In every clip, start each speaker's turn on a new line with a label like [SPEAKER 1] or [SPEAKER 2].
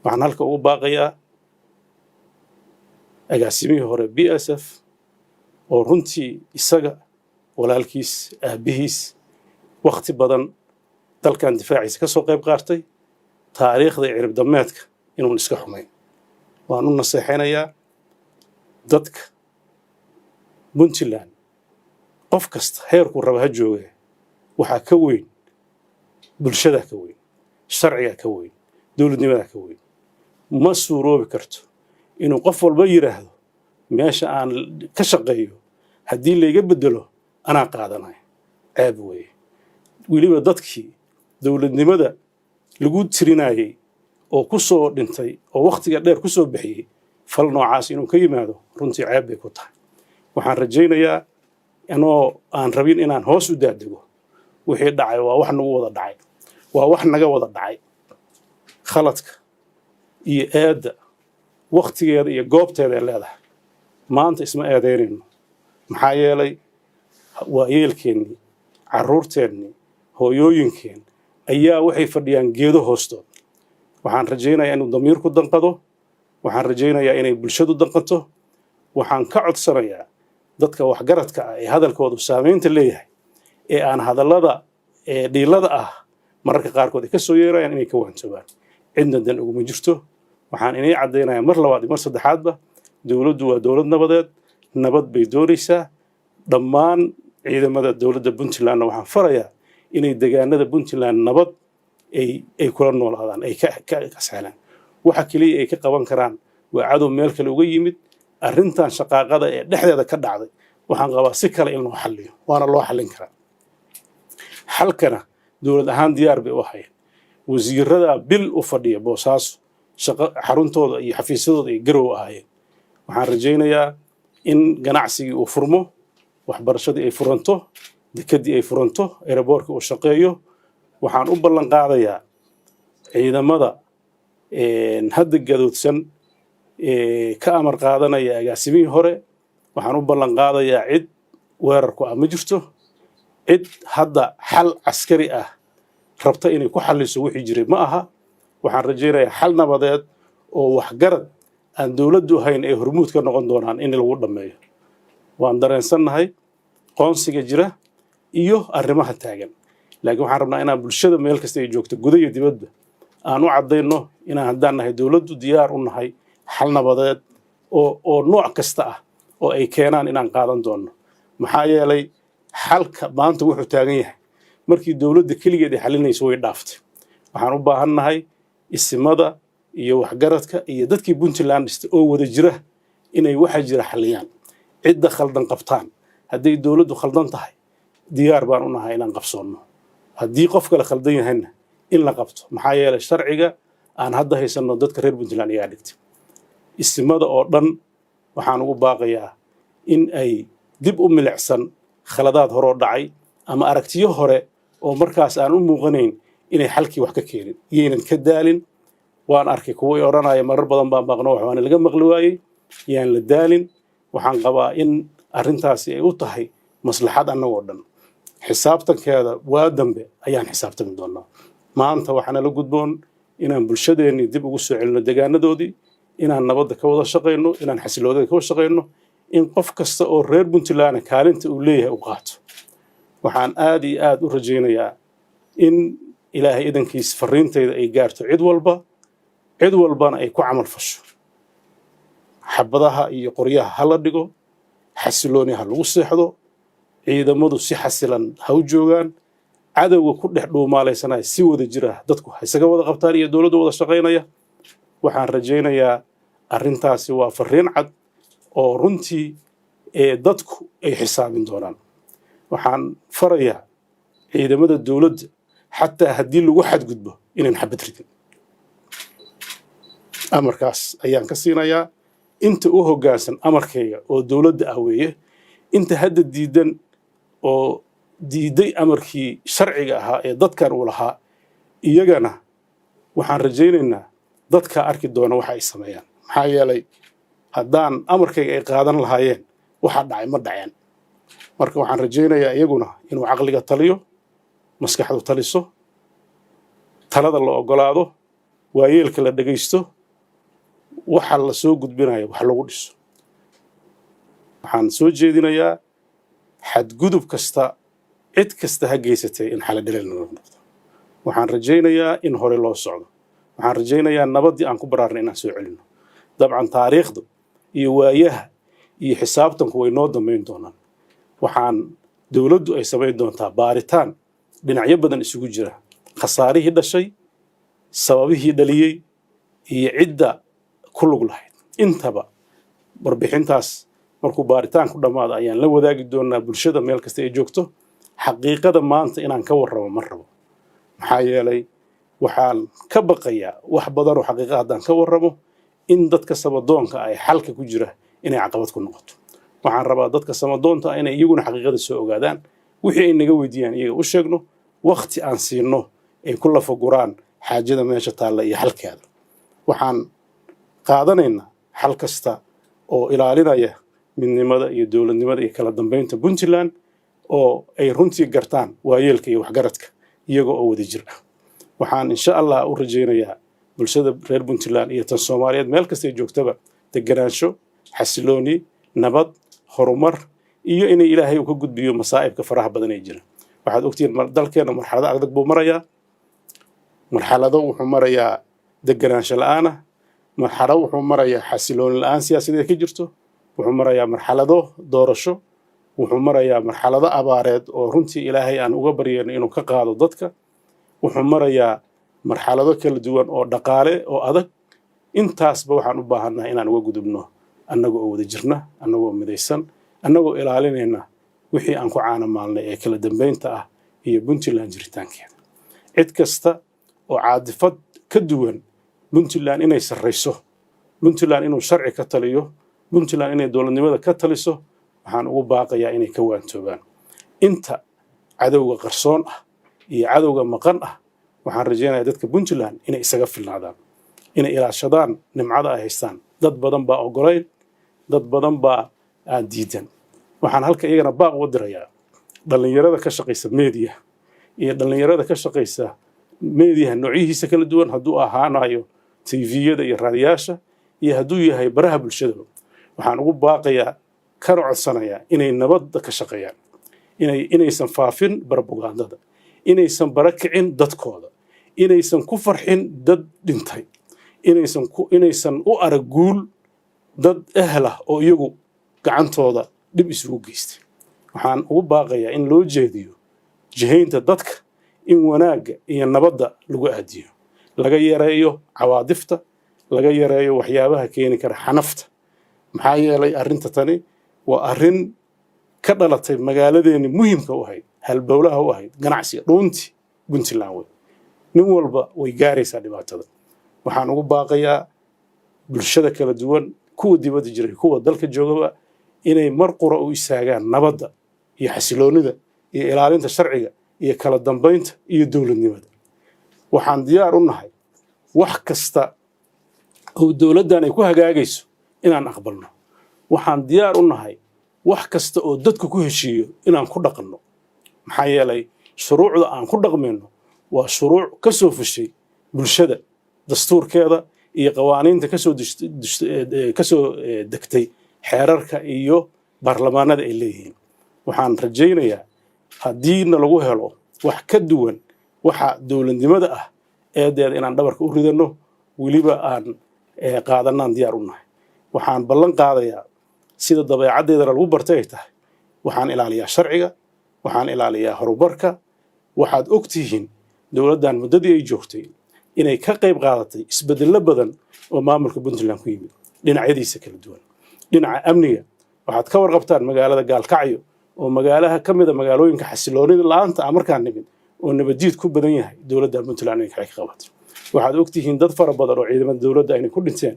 [SPEAKER 1] waxaan halka ugu baaqayaa agaasimihii hore BSF oo runtii isaga walaalkiis aabihiis waqti badan dalkan difaaciisa ka soo qayb qaatay taariikhda cirib dameedka inuu iska xumayn waan u naseexaynayaa dadka Puntland qof kasta heerku raba ha jooge waxa ka weyn bulshada ka weyn sharciga ka weyn dawladnimada ka weyn ma suuroobi karto inuu qof walba yiraahdo meesha aan ka shaqeeyo haddii la iga bedelo anaa qaadanay ceeb weeye weliba dadkii dawladnimada lagu tirinayay oo ku soo dhintay oo waqtiga dheer ku soo bixiyay fal noocaas inuu ka yimaado runtii ceeb bay ku tahay waxaan rajaynayaa inoo aan rabin inaan hoos u daadego wixii dhacay waa wax nagu wada dhacay waa wax naga wada dhacay khaladka iyo eedda waqtigeeda iyo goobteeda leedahay maanta isma eedeynayno maxaa yeelay waa yeelkeennii carruurteennii hooyooyinkeen ayaa waxay fadhiyaan geedo hoostood waxaan rajaynayaa inuu damiirku danqado waxaan rajaynayaa inay bulshadu danqato waxaan ka codsanayaa dadka waxgaradka ah ee hadalkoodu saameynta leeyahay ee aan hadallada dhiilada ah mararka qaarkood ay ka soo yeerayaan inay ka waantoobaan cidna dan uguma jirto waxaan inay caddaynayaa mar labaad iyo mar saddexaadba dawladdu waa dawlad nabadeed nabad bay doonaysaa dhammaan ciidamada dawladda Puntland waxaan farayaa inay deegaanada Puntland nabad ay kula noolaadaan ay ka sahlaan waxa kaliya ay ka qaban karaan waa cadow meel kale uga yimid arrintan shaqaaqada ee dhexdeeda ka dhacday waxaan qabaa si kale in loo xalliyo waana loo xallin karaa xalkana dawlad ahaan diyaar bay u hayeen wasiirada bil u fadhiya boosaaso xaruntooda iyo xafiisyadooda ay garow ahaayeen waxaan rajaynayaa in ganacsigii uu furmo waxbarashadii ay furanto dekedii ay furanto aeroboortkii uu shaqeeyo waxaan u ballan qaadayaa ciidamada hadda gadoodsan ka amar qaadanaya agaasimihii hore waxaan u ballan qaadayaa cid weerarku ah ma jirto cid hadda xal askari ah rabta inay ku xalliso wixii jiray ma aha waxaan rajaynayaa xal nabadeed oo waxgarad aan dawladdu ahayn ay hormuud ka noqon doonaan in lagu dhammeeyo waan dareensannahay qoonsiga jira iyo arrimaha taagan laakiin waxaan rabnaa inaan bulshada meel kasta ay joogto gudaha iyo dibadda aan u caddayno inaan haddaan nahay dawladdu diyaar u nahay xal nabadeed oo nooc kasta ah oo ay keenaan inaan qaadan doonno maxaa yeelay xalka maanta wuxuu taagan yahay markii dawladda keligeed ay xalinayso way dhaaftay waxaan u baahannahay isimada iyo waxgaradka iyo dadkii Puntland dhistay oo wada jira inay waxa jira xaliyaan cidda khaldan qabtaan hadday dawladdu khaldan tahay diyaar baan u nahay inaan qabsoonno haddii qof kale khaldan yahayna in la qabto maxaa yeelay sharciga aan hadda haysanno dadka reer Puntland ayaa dhigtay isimada oo dhan waxaan ugu baaqayaa in ay dib u milicsan khaladaad hore oo dhacay ama aragtiyo hore oo markaas aan u muuqanayn inay xalkii wax ka keenin iyaynan ka daalin waan arkay kuwa oranaya marar badan baan maqno waxaan laga maqli waayay yaan la daalin waxaan qabaa in arrintaasi ay u tahay maslaxad annagoo dhan xisaabtankeeda waa dambe ayaan xisaabtami doonaa maanta waxaana la gudboon inaan bulshadeennii dib ugu soo celino deegaanadoodii inaan nabadda ka wada shaqayno inaan xasiloodada ka wada shaqayno in qof kasta oo reer Puntland kaalinta uu leeyahay u qaato waxaan aad iyo aad u rajaynayaa in ilaahay idankiis fariintayda ay gaarto cid walbana ay ku camal fasho xabadaha iyo qoryaha hala dhigo xasilooni ha lagu seexdo ciidamadu si xasilan ha u joogaan cadowga ku dhex dhuumaalaysanaya si wada jira dadku isaga wada qabtaan iyo dawladdu wada shaqaynaya waxaan rajaynayaa arrintaasi waa fariin cad oo runtii dadku ay xisaabin doonaan waxaan farayaa ciidamada dawladda xataa haddii lagu xadgudbo inaan xabad ridin amarkaas ayaan ka siinayaa inta u hoggaansan amarkayga oo dawladda ah weeye inta hadda diidan oo diiday amarkii sharciga ahaa ee dadkan uu lahaa iyagana waxaan rajaynaynaa dadka arki doona waxa ay sameeyaan maxaa yeelay haddaan amarkayga ay qaadan lahaayeen waxa dhacay ma dhaceen marka waxaan rajaynayaa iyaguna inuu caqliga taliyo maskaxdu taliso talada la ogolaado waayeelka la dhagaysto waxa la soo gudbinayo wax lagu dhiso waxaan soo jeedinayaa xadgudub kasta cid kasta ha geysatay in xal dhalin noqdo waxaan rajaynayaa in hore loo socdo waxaan rajaynayaa nabadii aan ku baraarnay inaan soo celino dabcan taariikhdu iyo waayaha iyo xisaabtanku way noo dambeyn doonaan waxaan dawladdu ay samayn doontaa baaritaan dhinacyo badan isugu jira khasaarihii dhashay sababihii dhaliyey iyo cidda ku lug lahayd intaba warbixintaas markuu baaritaanku dhammaado ayaan la wadaagi doonaa bulshada meel kasta ay joogto xaqiiqada maanta inaan ka warramo ma rabo maxaa yeelay waxaan ka baqayaa wax badan oo xaqiiqa haddaan ka warramo in dadka samadoonka ay xalka ku jira inay caqabad ku noqoto waxaan rabaa dadka samadoonta inay iyaguna xaqiiqada soo ogaadaan wixii ay naga weydiiyaan iyaga u sheegno waqti aan siino ay ku lafaguraan xaajada meesha taalla iyo xalkeeda waxaan qaadanaynaa xal kasta oo ilaalinaya midnimada iyo dowladnimada iyo kala dambeynta Puntland oo ay runtii gartaan waayeelka iyo waxgaradka iyaga oo wada jir ah waxaan insha Allah u rajaynayaa bulshada reer Puntland iyo tan Soomaaliyeed meel kasta ay joogtaba deganaansho xasilooni nabad horumar iyo in Ilaahay uu ka gudbiyo masaa'ibka faraha badan ee jira waxaad ogtiin dalkeena marxalada adag buu marayaa marxalado wuxuu marayaa deganaansho la'aan marxalado wuxuu marayaa xasilooni la'aan siyaasadeed ka jirto wuxuu marayaa marxalado doorasho wuxuu marayaa marxalado abaareed oo runtii Ilaahay aan uga baryayno inuu ka qaado dadka wuxuu marayaa marxalado kala duwan oo dhaqaale oo adag intaasba waxaan u baahanahay inaan uga gudubno annagoo wada jirna annagoo midaysan annagoo ilaalinayna wixii aan ku caana maalnay ee kala dambeynta ah iyo Puntland jiritaankeeda cid kasta oo caadifad ka duwan Puntland inay sarreyso Puntland inuu sharci ka taliyo Puntland inay dowladnimada ka taliso waxaan ugu baaqayaa inay ka waantoobaan inta cadawga qarsoon ah iyo cadawga maqan ah waxaan rajaynayaa dadka Puntland inay isaga filnaadaan inay ilaashadaan nimcada ay haystaan dad badan baa ogolayn dad badan baa aan diidan waxaan halka iyagana baaq u dirayaa dhalinyarada ka shaqeysa media iyo dhalinyarada ka shaqeysa media noocihiisa kala duwan hadduu ahaanayo TV-yada iyo raadiyaasha iyo hadduu yahay baraha bulshada waxaan ugu baaqayaa kana codsanayaa inay nabadda ka shaqeeyaan inaysan faafin propagandada inaysan barakicin dadkooda inaysan ku farxin dad dhintay inaysan u arag guul dad ahla oo iyagu gacantooda dib isugu geystay waxaan ugu baaqayaa in loo jeediyo jihaynta dadka in wanaagga iyo nabadda lagu aadiyo laga yareeyo cawaadifta laga yareeyo waxyaabaha keeni kara xanafta maxaa yeelay arrinta tani waa arrin ka dhalatay magaaladeeni muhiimka u ahayd halbowlaha u ahayd ganacsiga dhuuntii Puntland way nin walba way gaaraysaa dhibaatada waxaan ugu baaqayaa bulshada kala duwan kuwa dibadda jiray kuwa dalka joogaba inay mar qura u istaagaan nabadda iyo xasiloonida iyo ilaalinta sharciga iyo kala dambeynta iyo dowladnimada waxaan diyaar u nahay wax kasta oo dowladdan ay ku hagaagayso inaan aqbalno waxaan diyaar u nahay wax kasta oo dadku ku heshiiyo inaan ku dhaqanno maxaa yeelay shuruucda aan ku dhaqmayno waa shuruuc ka soo fushay bulshada dastuurkeeda iyo qawaaniinta ka soo degtay xeerarka iyo baarlamaanada ay leeyihiin waxaan rajaynayaa haddiina lagu helo wax ka duwan waxa dowladnimada ah eedeeda inaan dhabarka u ridano weliba aan qaadanaan diyaar u nahay waxaan ballan qaadayaa sida dabeecaddeedana lagu bartay ay tahay waxaan ilaaliyaa sharciga waxaan ilaaliyaa horumarka waxaad ogtihiin dowladdan muddadii ay joogtay inay ka qayb qaadatay isbeddello badan oo maamulka Puntland ku yimid dhinacyadiisa kala duwan dhinaca amniga waxaad ka warqabtaan magaalada Gaalkacyo oo magaalaha ka mid ah magaalooyinka xasiloonida la'aanta markaan nimid oo nabadiid ku badan yahay dowladda Puntland ay ka qabatay waxaad ogtihiin dad fara badan oo ciidamada dowladda ay ku dhinteen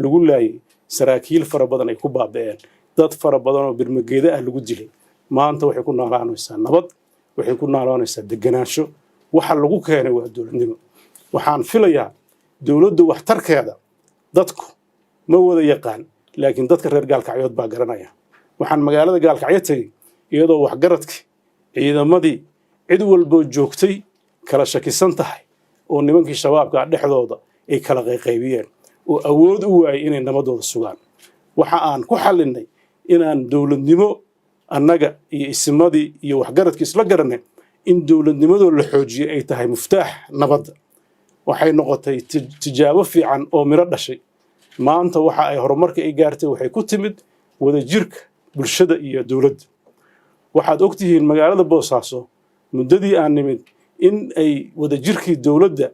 [SPEAKER 1] lagu laayay saraakiil fara badan ay ku baaba'een dad fara badan oo birmageeda ah lagu dilay maanta waxay ku noolaanaysaa nabad waxay ku noolaanaysaa deganaansho waxa lagu keenay waa dowladnimo waxaan filayaa dowladdu waxtarkeeda dadku ma wada yaqaan laakiin dadka reer Gaalkacyood baa garanaya waxaan magaalada Gaalkacyo tagay iyadoo waxgaradkii ciidamadii cid walba joogtay kala shakisan tahay oo nimankii shabaabka dhexdooda ay kala qaybiyeen oo awood u waayay inay nabadooda sugaan waxa aan ku xallinay inaan dowladnimo annaga iyo isimadii iyo waxgaradkii isla garanay in dowladnimadoo la xoojiyay ay tahay muftaax nabadda waxay noqotay tijaabo fiican oo miro dhashay maanta waxa ay horumarka ay gaartay waxay ku timid wadajirka bulshada iyo dowladda waxaad ogtihiin magaalada Boosaaso muddadii aan nimid in ay wadajirkii dowladda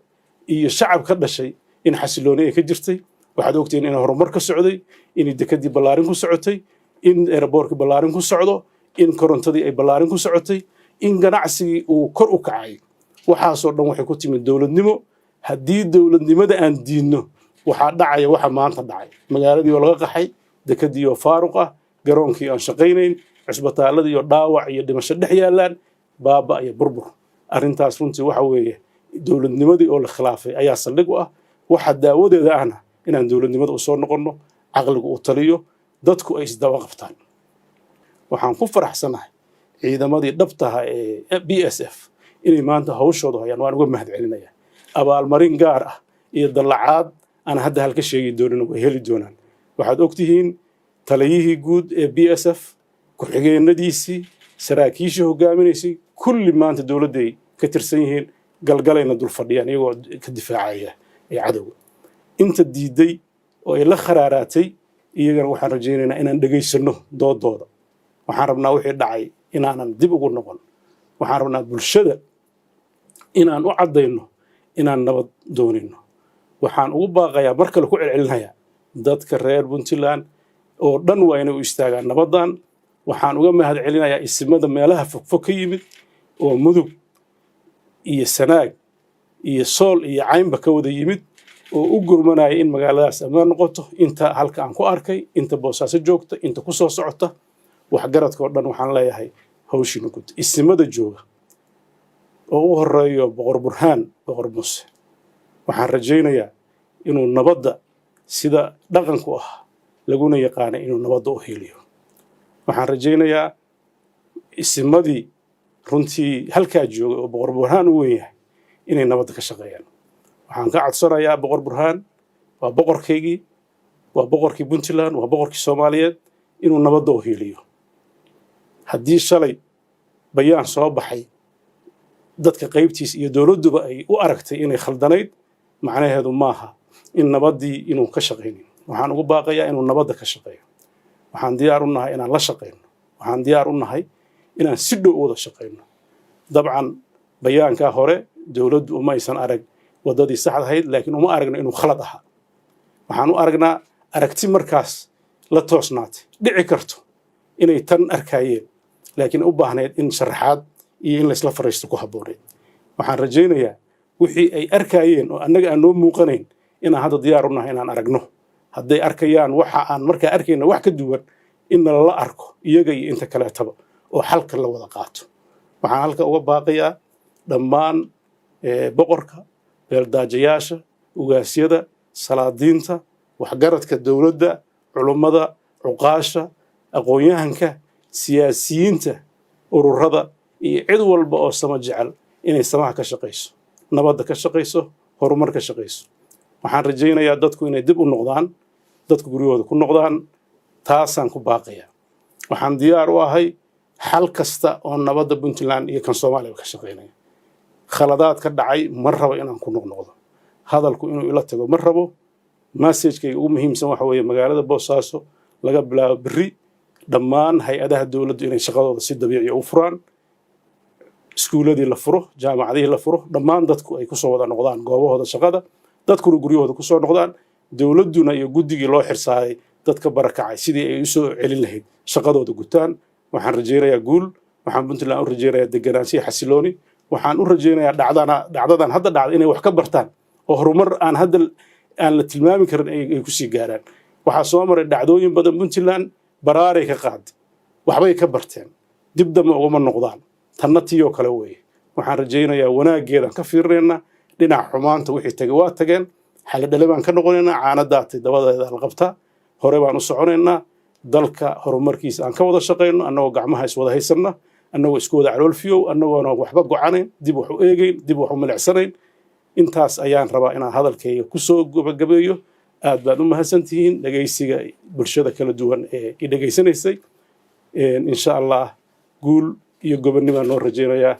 [SPEAKER 1] iyo shacab ka dhashay in xasilooni ay ka jirtay waxaad ogtihiin in horumar ka socday in dekadii ballaarin ku socotay in airportka ballaarin ku socdo in korontadii ay ballaarin ku socotay in ganacsigii uu kor u kacay waxaasoo dhan waxay ku timid dowladnimo haddii dowladnimada aan diidno waxaa dhacaya waxa maanta dhacay magaaladii oo laga qaxay dekadii oo faaruq ah garoonkii aan shaqaynayn cisbitaaladii iyo dhaawac iyo dhimasho dhex yaalaan baaba iyo burbur arrintaas runtii waxa weeye dowladnimadii oo la khilaafay ayaa saldhig u ah waxa daawadeeda ahna inaan dowladnimada u soo noqonno caqligu u taliyo dadku ay isdaba qabtaan waxaan ku faraxsanahay ciidamadii dhabtaha ee BSF inay maanta hawshooda hayaan waan uga mahadcelinayaa abaalmarin gaar ah iyo dallacaad aan hadda halka sheegi doonin way heli doonaan waxaad ogtihiin taliyihii guud ee BSF ku-xigeenadiisii saraakiishii hogaaminaysay kulli maanta dowladday ka tirsan yihiin galgalayna dul fadhiyaan iyagoo ka difaacaya ee cadowga inta diiday oo ay la kharaaraatay iyagana waxaan rajaynaynaa inaan dhegaysano doodooda waxaan rabnaa wixii dhacay inaanan dib ugu noqon waxaan rabnaa bulshada inaan u caddayno inaan nabad doonino waxaan ugu baaqayaa mar kale ku celcelinayaa dadka reer Puntland oo dhan waa inay u istaagaan nabadan waxaan uga mahadcelinayaa isimada meelaha fogfog ka yimid oo mudug iyo sanaag iyo sool iyo caynba ka wada yimid oo u gurmanaya in magaaladaas ammaan noqoto inta halka aan ku arkay inta Boosaaso joogta inta ku soo socota waxgaradka oo dhan waxaan leeyahay hawshiina gud isimada jooga oo u horeeyo boqor burhaan boqor muuse waxaan rajaynayaa inuu nabadda sida dhaqanku ah laguna yaqaan inuu nabadda u heliyo waxaan rajaynayaa isimadii runtii halkaa jooga oo boqor burhaan u weyn yahay inay nabadda ka shaqeeyaan waxaan ka codsanayaa boqor burhaan waa boqorkaygii waa boqorkii Puntland waa boqorkii Soomaaliyeed inuu nabadda u heliyo haddii shalay bayaan soo baxay dadka qaybtiis iyo dowladduba ay u aragtay inay khaldanayd macnaheedu maaha in nabaddii inuu ka shaqeynin waxaan ugu baaqayaa inuu nabadda ka shaqeeyo waxaan diyaar u nahay inaan la shaqeyno waxaan diyaar u nahay inaan si dhow wada shaqeyno dabcan bayaanka hore dowladdu uma aysan arag wadadii saxda ahayd laakiin uma aragna inuu khalad ahaa waxaan u aragnaa aragti markaas la toosnaatay dhici karto inay tan arkayeen laakiin u baahneed in sharaxaad iyo in la isla fariisto ku habooneed waxaan rajaynayaa wixii ay arkayeen oo annaga aan noo muuqanayn inaan hadda diyaar u nahay inaan aragno hadday arkayaan waxa aan markaa arkayna wax ka duwan in lala arko iyaga iyo inta kaleetaba oo xalka la wada qaato waxaan halka uga baaqayaa dhammaan boqorka beeldaajayaasha ugaasyada salaadiinta waxgaradka dowladda culummada cuqaasha aqoon-yahanka siyaasiyiinta ururada iyo cid walba oo sama jecel inay samaha ka shaqayso nabadda ka shaqayso horumar ka shaqayso waxaan rajaynayaa dadku inay dib u noqdaan dadku guryahooda ku noqdaan taasaan ku baaqayaa waxaan diyaar u ahay xal kasta oo nabadda Puntland iyo kan Soomaaliya ka shaqeynaya khaladaad ka dhacay ma rabo inaan ku noqnoqdo hadalku inuu ila tago ma rabo message-kayga ugu muhiimsan waxa weeye magaalada Boosaaso laga bilaabo berri dhammaan hay-adaha dowladdu inay shaqadooda si dabiici u furaan iskuuladii la furo jaamacadihii la furo dhammaan dadku ay ku soo wada noqdaan goobahooda shaqada dadkuna guryahooda ku soo noqdaan dowladduna iyo guddigii loo xirsaaday dadka barakacay sidii ay u soo celin lahayd shaqadooda gutaan waxaan rajaynayaa guul waxaan Puntland u rajaynayaa deganaansho xasilooni waxaan u rajaynayaa dhacdadan hadda dhacda inay wax ka bartaan oo horumar aan hadda aan la tilmaami karin ay ku sii gaaraan waxaa soo maray dhacdooyin badan Puntland baraaray ka qaad waxbay ka barteen dib dambe ugama noqdaan tanna tiyoo kale weeye waxaan rajaynayaa wanaaggeedan ka fiirinaynaa dhinaca xumaanta wixii tagay waa tageen xalli dhale baan ka noqonaynaa caanadaatay dabadeeda la qabtaa hore baan u soconaynaa dalka horumarkiisa aan ka wada shaqayno annagoo gacmaha iswada haysanna annagoo isku wada caloolfiyow annagoona waxba gocanayn dib wax u eegayn dib wax u milicsanayn intaas ayaan rabaa inaan hadalkayga ku soo gabagabeeyo aad baad u mahadsantihiin dhegaysiga bulshada kala duwan ee i dhegaysanaysay insha allah guul iyo gobonnimo noo rajaynayaa